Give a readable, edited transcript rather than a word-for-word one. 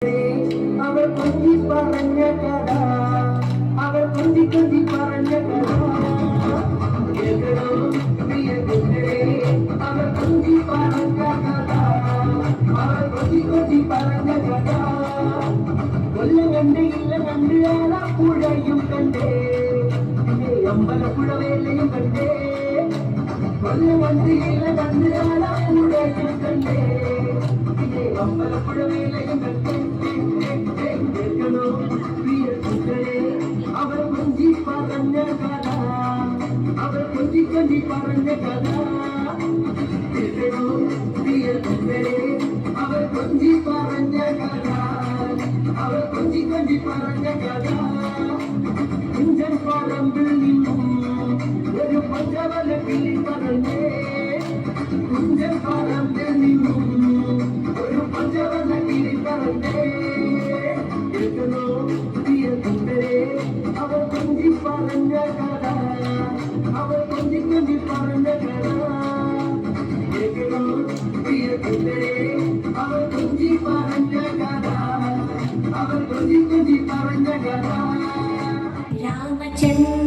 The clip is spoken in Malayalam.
അവർ കൊഞ്ചി പറഞ്ഞ കഥ, അവർ കൊഞ്ചി കൊഞ്ചി പറഞ്ഞ കഥ കേൾക്കണോ പ്രിയ കുഞ്ഞരേ, അവർ കൊഞ്ചി പറഞ്ഞ കഥ, അവർ കൊഞ്ചി കൊഞ്ചി പറഞ്ഞ കഥ. കൊല്ല കണ്ട് ഇല്ല കണ്ട് ആലപ്പുഴയും കണ്ടേ, പിന്നെ അമ്പലപ്പുഴ വേലയും കണ്ടേ. കൊല്ല കണ്ട് ഇല്ല കണ്ട് ആലപ്പുഴയും കണ്ടേ, പിന്നെ അമ്പലപ്പുഴ വേലയും കണ്ടേ. അവർ കൊഞ്ചി പറഞ്ഞ കഥ, അവർ കൊഞ്ചി കൊഞ്ചി പറഞ്ഞ കഥ കേൾക്കണോ പ്രിയ കുഞ്ഞരേ, അവർ കൊഞ്ചി പറഞ്ഞ കഥ, അവർ കൊഞ്ചി കൊഞ്ചി പറഞ്ഞ കഥ. കുഞ്ചൻ പറമ്പിൽ നിന്നും ഒരു പഞ്ചവല കിളി പറഞ്ഞേ, കുഞ്ചൻ പറമ്പിൽ നിന്നും ഒരു പഞ്ചവല കിളി പറഞ്ഞേ. കേൾക്കണോ പ്രിയ കുഞ്ഞരേ, അവർ കൊഞ്ചി പറഞ്ഞ കഥ, അവർ കൊഞ്ചി കൊഞ്ചി പറഞ്ഞ കഥ കേൾക്കണോ പ്രിയ കുഞ്ഞരേ, അവർ കൊഞ്ചി പറഞ്ഞ കഥ, അവർ കൊഞ്ചി കൊഞ്ചി പറഞ്ഞ കഥ. രാമചന്ദ്ര